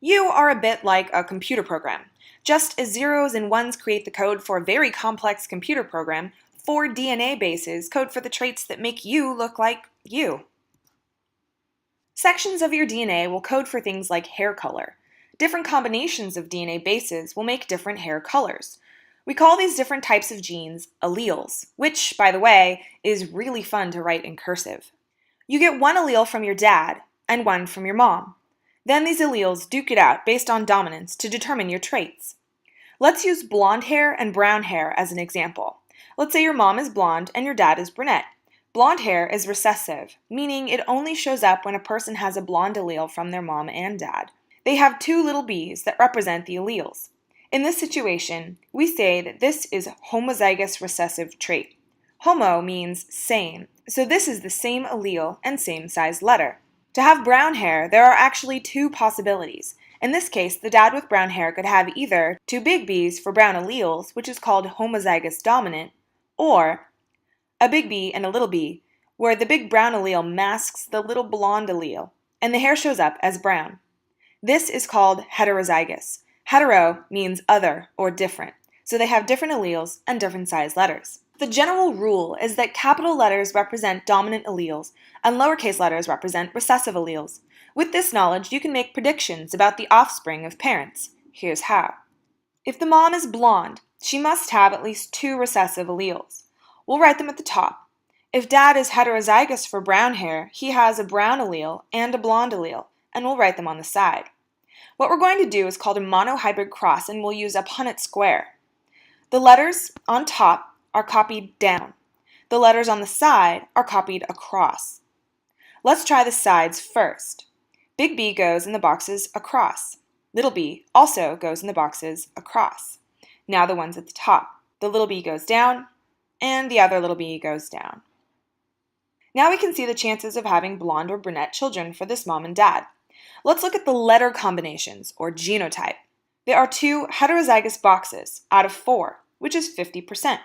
You are a bit like a computer program. Just as zeros and ones create the code for a very complex computer program, 4 DNA bases code for the traits that make you look like you. Sections of your DNA will code for things like hair color. Different combinations of DNA bases will make different hair colors. We call these different types of genes alleles, which, by the way, is really fun to write in cursive. You get one allele from your dad and one from your mom. Then these alleles duke it out based on dominance to determine your traits. Let's use blonde hair and brown hair as an example. Let's say your mom is blonde and your dad is brunette. Blonde hair is recessive, meaning it only shows up when a person has a blonde allele from their mom and dad. They have 2 little b's that represent the alleles. In this situation, we say that this is homozygous recessive trait. Homo means same, so this is the same allele and same size letter. To have brown hair, there are actually 2 possibilities. In this case, the dad with brown hair could have either 2 big B's for brown alleles, which is called homozygous dominant, or a big B and a little b, where the big brown allele masks the little blonde allele, and the hair shows up as brown. This is called heterozygous. Hetero means other or different, so they have different alleles and different size letters. The general rule is that capital letters represent dominant alleles and lowercase letters represent recessive alleles. With this knowledge, you can make predictions about the offspring of parents. Here's how. If the mom is blonde, she must have at least 2 recessive alleles. We'll write them at the top. If dad is heterozygous for brown hair, he has a brown allele and a blonde allele, and we'll write them on the side. What we're going to do is called a monohybrid cross, and we'll use a Punnett square. The letters on top are copied down. The letters on the side are copied across. Let's try the sides first. Big B goes in the boxes across. Little b also goes in the boxes across. Now the ones at the top. The little b goes down, and the other little b goes down. Now we can see the chances of having blonde or brunette children for this mom and dad. Let's look at the letter combinations, or genotype. There are 2 heterozygous boxes out of 4, which is 50%.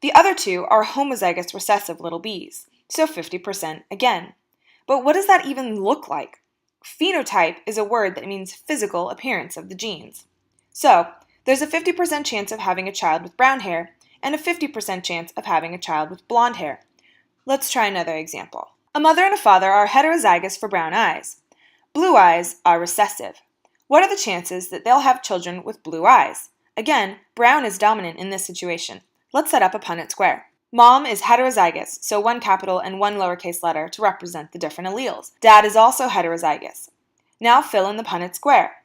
The other 2 are homozygous recessive little b's, so 50% again. But what does that even look like? Phenotype is a word that means physical appearance of the genes. So, there's a 50% chance of having a child with brown hair and a 50% chance of having a child with blonde hair. Let's try another example. A mother and a father are heterozygous for brown eyes. Blue eyes are recessive. What are the chances that they'll have children with blue eyes? Again, brown is dominant in this situation. Let's set up a Punnett square. Mom is heterozygous, so 1 capital and 1 lowercase letter to represent the different alleles. Dad is also heterozygous. Now fill in the Punnett square.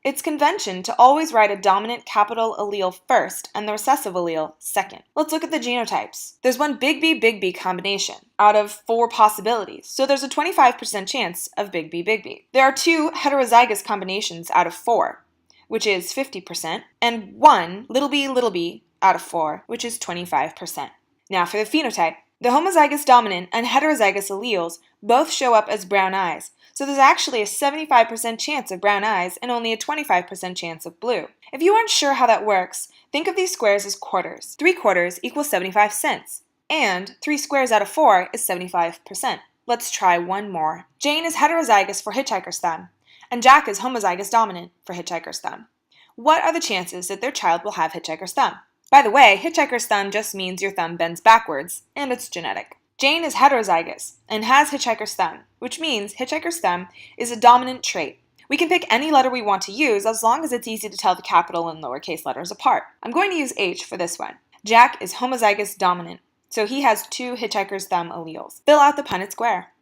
It's convention to always write a dominant capital allele first and the recessive allele second. Let's look at the genotypes. There's one big B combination out of 4 possibilities, so there's a 25% chance of big B. There are 2 heterozygous combinations out of 4, which is 50%, and 1 little b out of 4, which is 25%. Now for the phenotype. The homozygous dominant and heterozygous alleles both show up as brown eyes, so there's actually a 75% chance of brown eyes and only a 25% chance of blue. If you aren't sure how that works, think of these squares as quarters. 3 quarters equals 75 cents, and 3 squares out of 4 is 75%. Let's try one more. Jane is heterozygous for hitchhiker's thumb, and Jack is homozygous dominant for hitchhiker's thumb. What are the chances that their child will have hitchhiker's thumb? By the way, hitchhiker's thumb just means your thumb bends backwards, and it's genetic. Jane is heterozygous and has hitchhiker's thumb, which means hitchhiker's thumb is a dominant trait. We can pick any letter we want to use as long as it's easy to tell the capital and lowercase letters apart. I'm going to use H for this one. Jack is homozygous dominant, so he has 2 hitchhiker's thumb alleles. Fill out the Punnett square.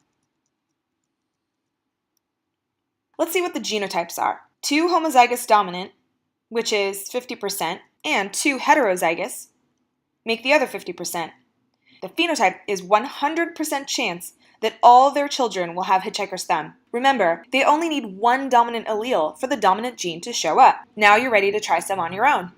Let's see what the genotypes are. 2 homozygous dominant, which is 50%, and 2 heterozygous make the other 50%. The phenotype is 100% chance that all their children will have hitchhiker's thumb. Remember, they only need 1 dominant allele for the dominant gene to show up. Now you're ready to try some on your own.